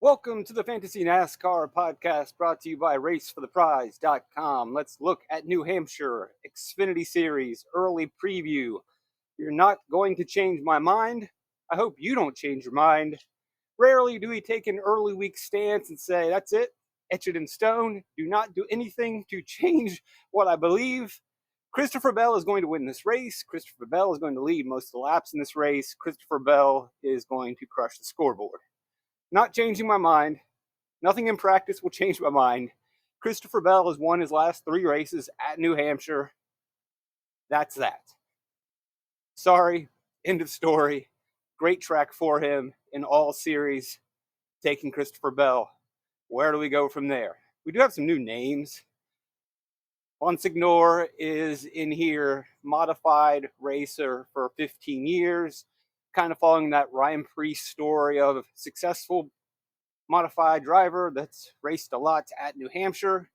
Welcome to the Fantasy NASCAR podcast brought to you by RaceForThePrize.com. Let's look at New Hampshire Xfinity Series early preview. You're not going to change my mind. I hope you don't change your mind. Rarely do we take an early week stance and say, that's it, etch it in stone. Do not do anything to change what I believe. Christopher Bell is going to win this race. Christopher Bell is going to lead most of the laps in this race. Christopher Bell is going to crush the scoreboard. Not changing my mind. Nothing in practice will change my mind. Christopher Bell has won his last 3 races at New Hampshire. That's that. Sorry, end of story. Great track for him in all series, taking Christopher Bell. Where do we go from there? We do have some new names. Bonsignor is in here, modified racer for 15 years, kind of following that Ryan Preece story of successful modified driver that's raced a lot at New Hampshire.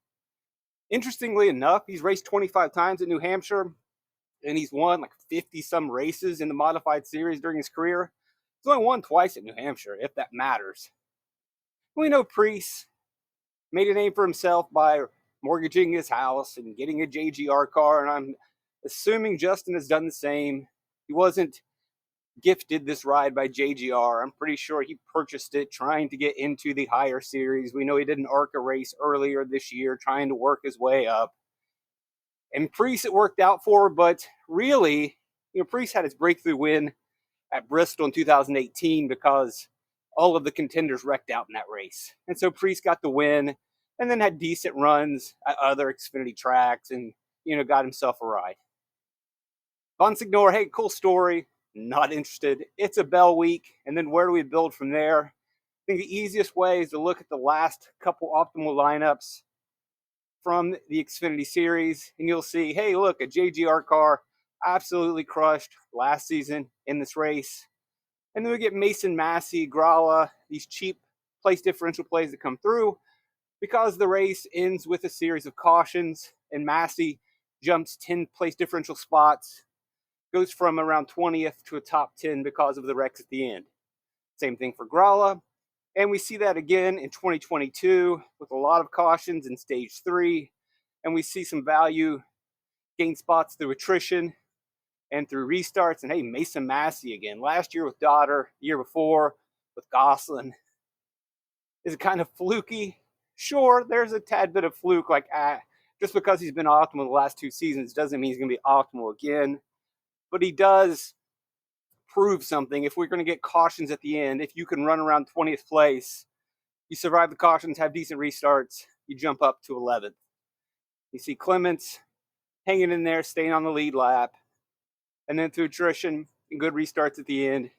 Interestingly enough, he's raced 25 times at New Hampshire, and he's won like 50-some races in the modified series during his career. He's only won twice at New Hampshire, if that matters. We know Preece made a name for himself by mortgaging his house and getting a JGR car, and I'm assuming Justin has done the same. He wasn't gifted this ride by JGR. I'm pretty sure he purchased it trying to get into the higher series. We know he did an ARCA race earlier this year trying to work his way up. And Preece it worked out for, but really, Preece had his breakthrough win at Bristol in 2018 because all of the contenders wrecked out in that race. And so Preece got the win and then had decent runs at other Xfinity tracks and, got himself a ride. Bonsignor, hey, cool story. Not interested. It's a Bell week, and then where do we build from there? I think the easiest way is to look at the last couple optimal lineups from the Xfinity Series, and you'll see, hey, look, a JGR car absolutely crushed last season in this race. And then we get Mason Massey, Gralla, these cheap place differential plays that come through because the race ends with a series of cautions, and Massey jumps 10 place differential spots, goes from around 20th to a top 10 because of the wrecks at the end. Same thing for Gralla. And we see that again in 2022 with a lot of cautions in stage 3. And we see some value gain spots through attrition and through restarts. And hey, Mason Massey again. Last year with Daughter, year before with Gosselin. Is it kind of fluky? Sure, there's a tad bit of fluke. Just because he's been optimal the last 2 seasons doesn't mean he's going to be optimal again. But he does prove something. If we're going to get cautions at the end, if you can run around 20th place, you survive the cautions, have decent restarts, you jump up to 11th. You see Clements hanging in there, staying on the lead lap, and then through attrition and good restarts at the end,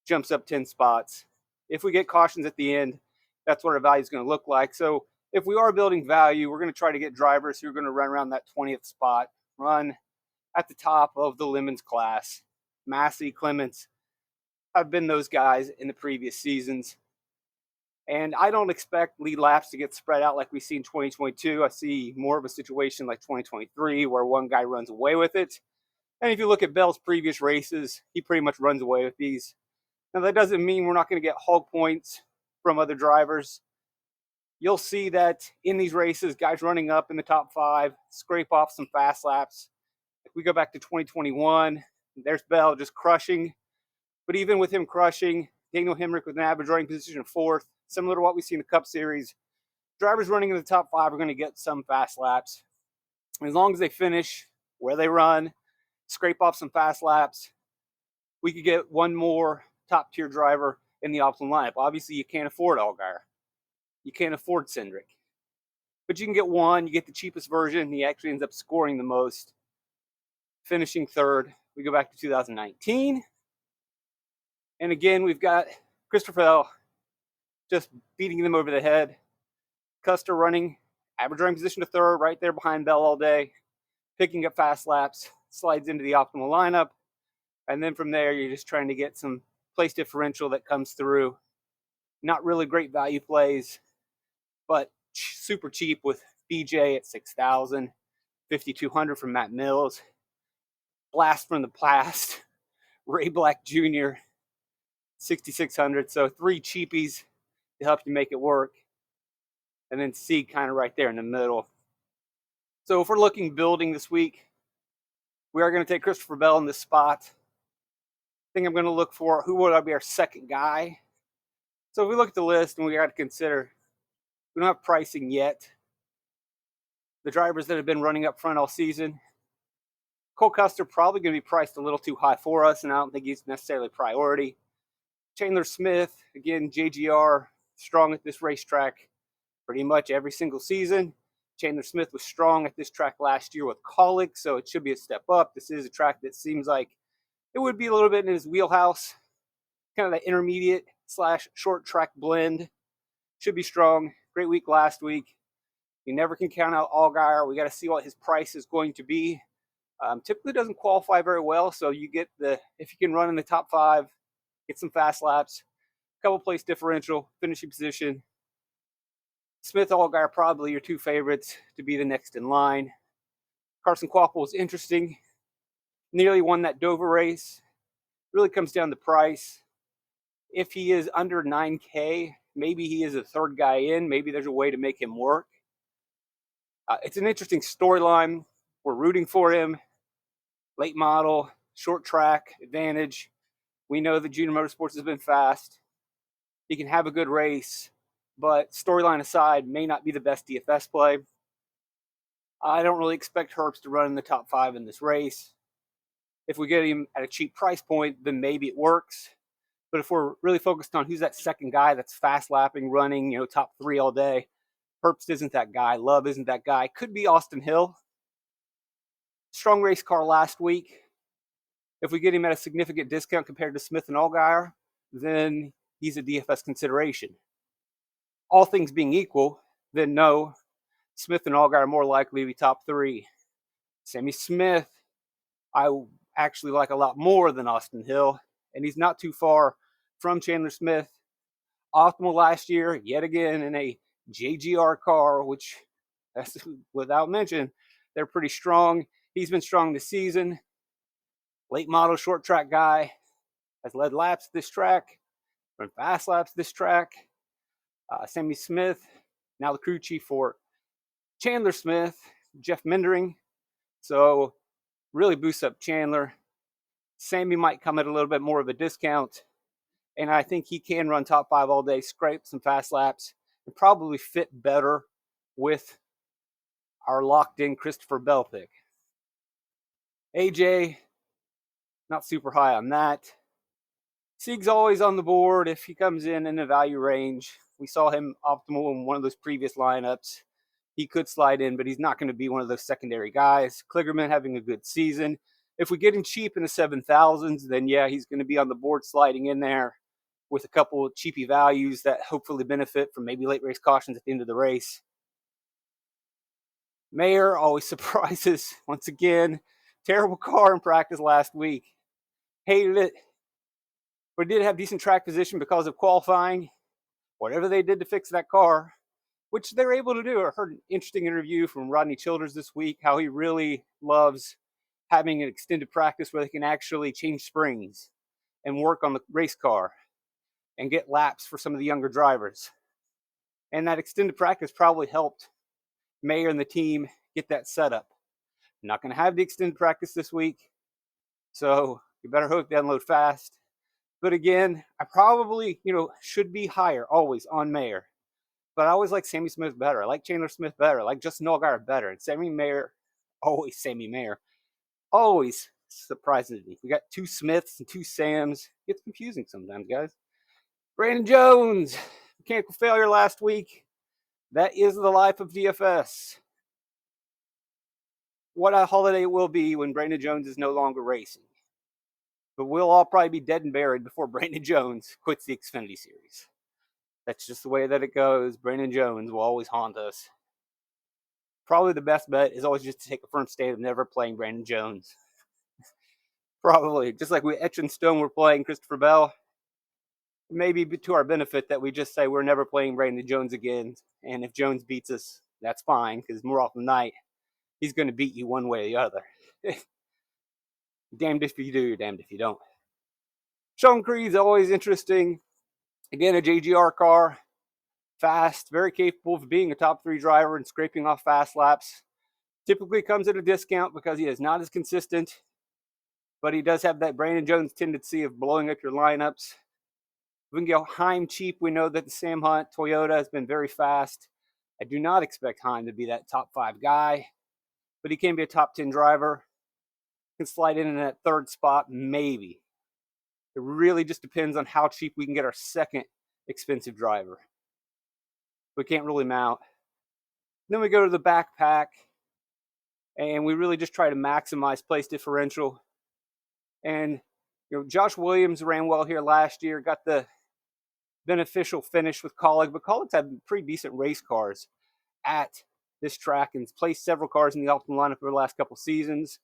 jumps up 10 spots. If we get cautions at the end, that's what our value is going to look like. So if we are building value, we're going to try to get drivers who are going to run around that 20th spot, run at the top of the Lemons class. Massey, Clements have been those guys in the previous seasons. And I don't expect lead laps to get spread out like we see in 2022. I see more of a situation like 2023 where one guy runs away with it. And if you look at Bell's previous races, he pretty much runs away with these. Now, that doesn't mean we're not going to get hog points from other drivers. You'll see that in these races, guys running up in the top 5, scrape off some fast laps. If we go back to 2021, there's Bell just crushing. But even with him crushing, Daniel Hemrick with an average running position of 4th, similar to what we see in the Cup Series. Drivers running in the top 5 are going to get some fast laps. As long as they finish where they run, scrape off some fast laps, we could get one more top-tier driver in the optimal lineup. Obviously, you can't afford Allgaier. You can't afford Cindric. But you can get one. You get the cheapest version. He actually ends up scoring the most, finishing 3rd. We go back to 2019. And again, we've got Christopher Bell just beating them over the head. Custer running, average running position to 3rd, right there behind Bell all day, picking up fast laps, slides into the optimal lineup. And then from there, you're just trying to get some place differential that comes through. Not really great value plays, but super cheap with BJ at 6,000, 5,200 from Matt Mills, Blast from the Past, Ray Black Jr., 6,600. So 3 cheapies to help you make it work. And then C kind of right there in the middle. So if we're looking building this week, we are going to take Christopher Bell in this spot. I think I'm going to look for who would be our second guy. So if we look at the list, and we got to consider, we don't have pricing yet. The drivers that have been running up front all season, Cole Custer probably going to be priced a little too high for us, and I don't think he's necessarily a priority. Chandler Smith, again, JGR, strong at this racetrack pretty much every single season. Chandler Smith was strong at this track last year with Colic, so it should be a step up. This is a track that seems like it would be a little bit in his wheelhouse, kind of that intermediate / short track blend. Should be strong. Great week last week. You never can count out Allgaier. We got to see what his price is going to be. Typically doesn't qualify very well, so you get if you can run in the top 5, get some fast laps, couple place differential, finishing position. Smith, Allgaier, probably your 2 favorites to be the next in line. Carson Kvapil is interesting. Nearly won that Dover race. Really comes down to price. If he is under 9K, maybe he is a third guy in. Maybe there's a way to make him work. It's an interesting storyline. We're rooting for him. Late model, short track advantage. We know that Junior Motorsports has been fast. He can have a good race, but storyline aside, may not be the best DFS play. I don't really expect Herbst to run in the top 5 in this race. If we get him at a cheap price point, then maybe it works. But if we're really focused on who's that second guy that's fast lapping, running, top 3 all day, Herbst isn't that guy. Love isn't that guy. Could be Austin Hill. Strong race car last week. If we get him at a significant discount compared to Smith and Allgaier, then he's a DFS consideration. All things being equal, then no, Smith and Allgaier are more likely to be top 3. Sammy Smith, I actually like a lot more than Austin Hill, and he's not too far from Chandler Smith. Optimal last year, yet again in a JGR car, which, without mention, they're pretty strong. He's been strong this season. Late model short track guy, has led laps this track, run fast laps this track. Sammy Smith, now the crew chief for Chandler Smith, Jeff Mindering. So really boosts up Chandler. Sammy might come at a little bit more of a discount. And I think he can run top 5 all day, scrape some fast laps, and probably fit better with our locked-in Christopher Bell pick. AJ, not super high on that. Sieg's always on the board if he comes in the value range. We saw him optimal in one of those previous lineups. He could slide in, but he's not going to be one of those secondary guys. Kligerman having a good season. If we get him cheap in the 7,000s, then yeah, he's going to be on the board sliding in there with a couple of cheapy values that hopefully benefit from maybe late race cautions at the end of the race. Mayer always surprises. Once again, terrible car in practice last week. Hated it. But did have decent track position because of qualifying. Whatever they did to fix that car, which they were able to do. I heard an interesting interview from Rodney Childers this week, how he really loves having an extended practice where they can actually change springs and work on the race car and get laps for some of the younger drivers. And that extended practice probably helped Mayer and the team get that set up. Not going to have the extended practice this week, so you better hope they unload fast. But again, I probably, should be higher always on Mayer. But I always like Sammy Smith better. I like Chandler Smith better. I like Justin Allgaier better. And Sammy Mayer, always surprises me. We got 2 Smiths and 2 Sams. It's confusing sometimes, guys. Brandon Jones, mechanical failure last week. That is the life of DFS. What a holiday it will be when Brandon Jones is no longer racing. But we'll all probably be dead and buried before Brandon Jones quits the Xfinity series. That's just the way that it goes. Brandon Jones will always haunt us. Probably the best bet is always just to take a firm stand of never playing Brandon Jones. Probably. Just like we Etch and Stone were playing Christopher Bell. Maybe to our benefit that we just say we're never playing Brandon Jones again. And if Jones beats us, that's fine, because more often than not, he's going to beat you one way or the other. Damned if you do, damned if you don't. Sean Creed's always interesting. Again, a JGR car. fast, very capable of being a top 3 driver and scraping off fast laps. Typically comes at a discount because he is not as consistent, but he does have that Brandon Jones tendency of blowing up your lineups. If we can get Heim cheap, we know that the Sam Hunt Toyota has been very fast. I do not expect Heim to be that top 5 guy, but he can be a top 10 driver. Can slide in that 3rd spot, maybe. It really just depends on how cheap we can get our 2nd expensive driver. We can't really mount. Then we go to the backpack, and we really just try to maximize place differential. And Josh Williams ran well here last year, got the beneficial finish with Colleague, but Colleague's had pretty decent race cars at this track and placed several cars in the optimal lineup for the last couple seasons.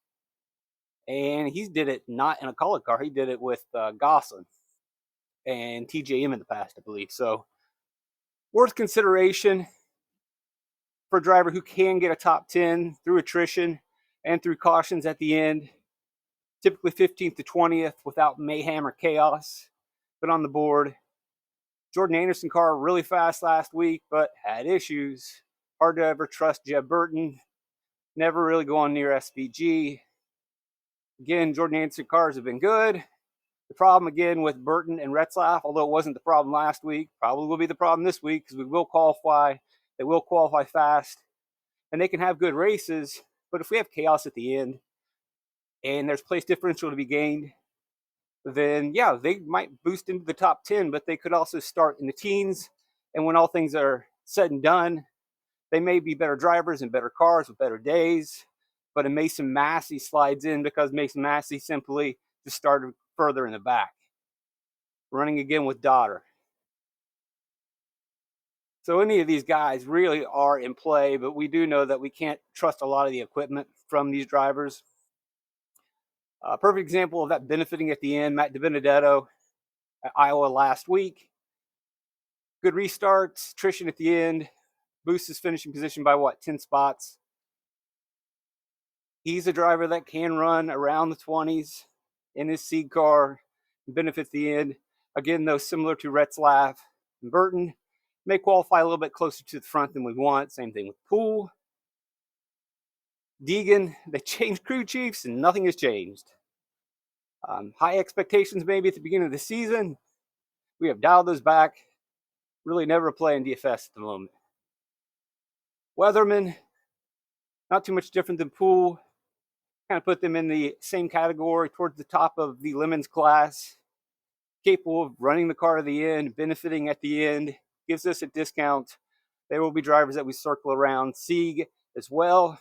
And he did it not in a Colleague car, he did it with Gosselin and TJM in the past, I believe. So worth consideration for a driver who can get a top 10 through attrition and through cautions at the end. Typically 15th to 20th without mayhem or chaos, but on the board. Jordan Anderson car really fast last week, but had issues. Hard to ever trust Jeb Burton. Never really going near SVG. Again, Jordan Anderson cars have been good. The problem again with Burton and Retzlaff, although it wasn't the problem last week, probably will be the problem this week because we will qualify. They will qualify fast, and they can have good races. But if we have chaos at the end and there's place differential to be gained, then yeah, they might boost into the top 10, but they could also start in the teens. And when all things are said and done, they may be better drivers and better cars with better days. But a Mason Massey slides in because Mason Massey simply just started further in the back, running again with Daughter. So any of these guys really are in play, but we do know that we can't trust a lot of the equipment from these drivers. A perfect example of that benefiting at the end, Matt DiBenedetto at Iowa last week. Good restarts, attrition at the end, boosts his finishing position by 10 spots. He's a driver that can run around the 20s in his seed car, benefits the end. Again, though, similar to Retzlaff and Burton, may qualify a little bit closer to the front than we want. Same thing with Poole. Deegan, they changed crew chiefs and nothing has changed. High expectations maybe at the beginning of the season. We have dialed those back. Really never play in DFS at the moment. Weatherman, not too much different than Poole. Kind of put them in the same category towards the top of the Lemons class. Capable of running the car to the end, benefiting at the end, gives us a discount. There will be drivers that we circle around. Sieg as well.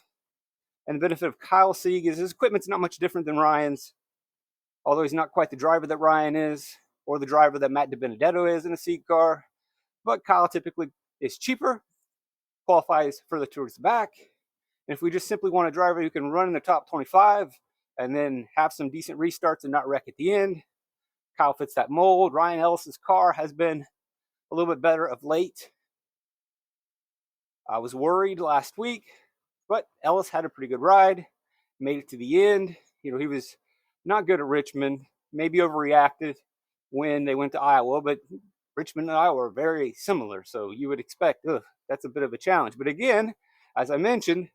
And the benefit of Kyle Sieg is his equipment's not much different than Ryan's, although he's not quite the driver that Ryan is, or the driver that Matt DiBenedetto is in a Sieg car. But Kyle typically is cheaper, qualifies further towards the back. And if we just simply want a driver who can run in the top 25 and then have some decent restarts and not wreck at the end, Kyle fits that mold. Ryan Ellis's car has been a little bit better of late. I was worried last week, but Ellis had a pretty good ride, made it to the end. He was not good at Richmond, maybe overreacted when they went to Iowa, but Richmond and Iowa are very similar, so you would expect, that's a bit of a challenge. But again, as I mentioned,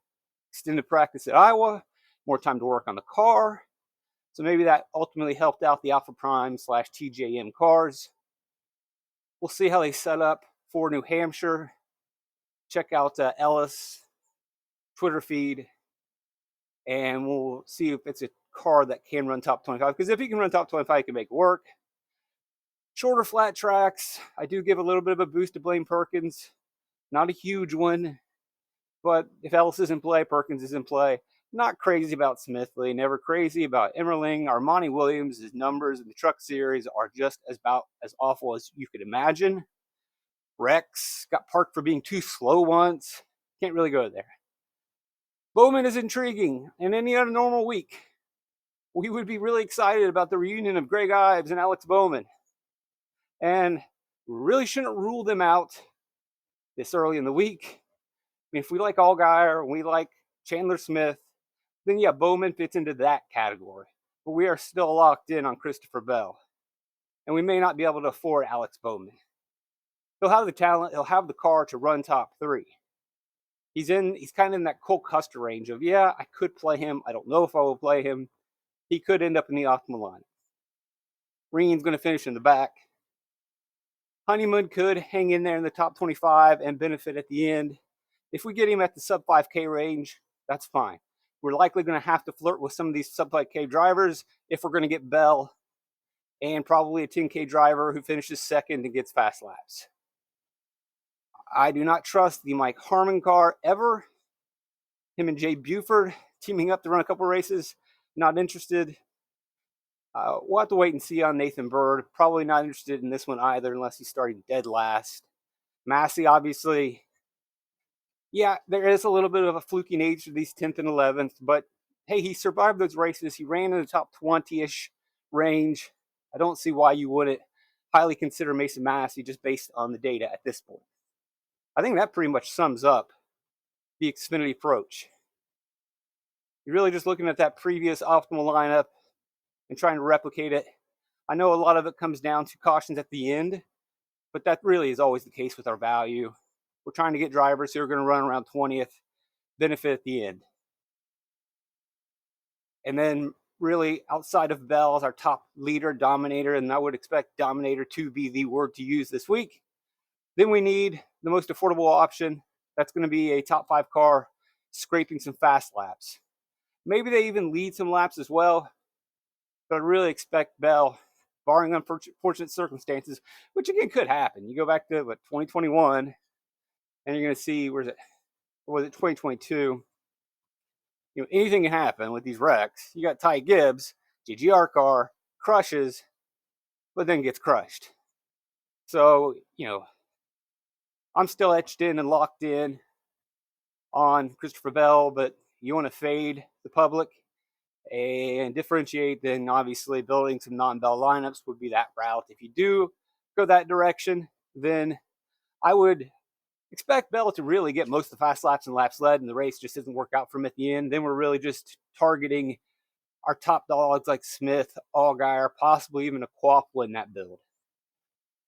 extended practice at Iowa, more time to work on the car, so maybe that ultimately helped out the Alpha Prime / TJM cars. We'll see how they set up for New Hampshire. Check out Ellis' Twitter feed, and we'll see if it's a car that can run top 25. Because if he can run top 25, he can make it work. Shorter flat tracks, I do give a little bit of a boost to Blaine Perkins. Not a huge one, but if Ellis is in play, Perkins is in play. Not crazy about Smithley, never crazy about Emmerling. Armani Williams' numbers in the truck series are just about as awful as you could imagine. Rex got parked for being too slow once. Can't really go there. Bowman is intriguing. In any other normal week, we would be really excited about the reunion of Greg Ives and Alex Bowman. And we really shouldn't rule them out this early in the week. If we like Allgaier and we like Chandler Smith, then yeah, Bowman fits into that category. But we are still locked in on Christopher Bell. And we may not be able to afford Alex Bowman. He'll have the talent. He'll have the car to run top 3. He's kind of in that Cole Custer range of, yeah, I could play him. I don't know if I will play him. He could end up in the optimal line. Reen's going to finish in the back. Honeyman could hang in there in the top 25 and benefit at the end. If we get him at the sub 5K range, that's fine. We're likely going to have to flirt with some of these sub 5K drivers if we're going to get Bell and probably a 10K driver who finishes second and gets fast laps. I do not trust the Mike Harmon car ever. Him and Jay Buford teaming up to run a couple races. Not interested. We'll have to wait and see on Nathan Bird. Probably not interested in this one either unless he's starting dead last. Massey, obviously, yeah, there is a little bit of a fluky nature to these 10th and 11th, but hey, he survived those races. He ran in the top 20-ish range. I don't see why you wouldn't highly consider Mason Massey just based on the data at this point. I think that pretty much sums up the Xfinity approach. You're really just looking at that previous optimal lineup and trying to replicate it. I know a lot of it comes down to cautions at the end, but that really is always the case with our value. We're trying to get drivers who are going to run around 20th, benefit at the end. And then really outside of Bell is our top leader, Dominator, and I would expect Dominator to be the word to use this week. Then we need the most affordable option. That's going to be a top 5 car scraping some fast laps. Maybe they even lead some laps as well, but I really expect Bell, barring unfortunate circumstances, which again could happen. You go back to 2021, and you're going to see, or was it 2022? Anything can happen with these wrecks. You got Ty Gibbs, GGR car, crushes, but then gets crushed. So, I'm still etched in and locked in on Christopher Bell, but you want to fade the public and differentiate, then obviously building some non-Bell lineups would be that route. If you do go that direction, then I would expect Bell to really get most of the fast laps and laps led, and the race just doesn't work out for him at the end. Then we're really just targeting our top dogs like Smith, Allgaier, possibly even a Quapla in that build.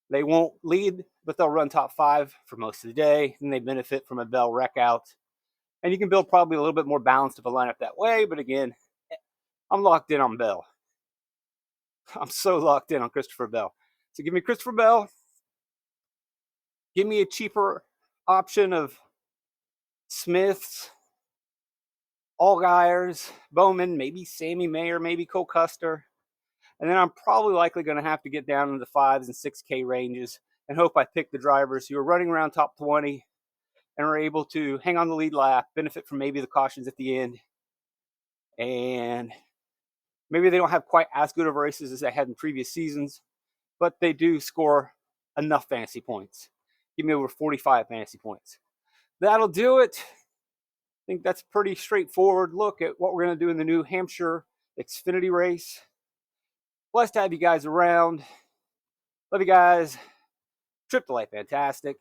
They won't lead, but they'll run top 5 for most of the day, and they benefit from a Bell wreck out. And you can build probably a little bit more balanced of a lineup that way, but again, I'm locked in on Bell. I'm so locked in on Christopher Bell. So give me Christopher Bell. Give me a cheaper option of Smiths, Allgaiers, Bowman, maybe Sammy Mayer, maybe Cole Custer. And then I'm probably likely going to have to get down into the 5s and 6K ranges and hope I pick the drivers who are running around top 20 and are able to hang on the lead lap, benefit from maybe the cautions at the end. And maybe they don't have quite as good of races as they had in previous seasons, but they do score enough fantasy points. Give me over 45 fantasy points. That'll do it. I think that's a pretty straightforward look at what we're going to do in the new Hampshire Xfinity race. Blessed to have you guys around. Love you guys. Trip to Life, fantastic.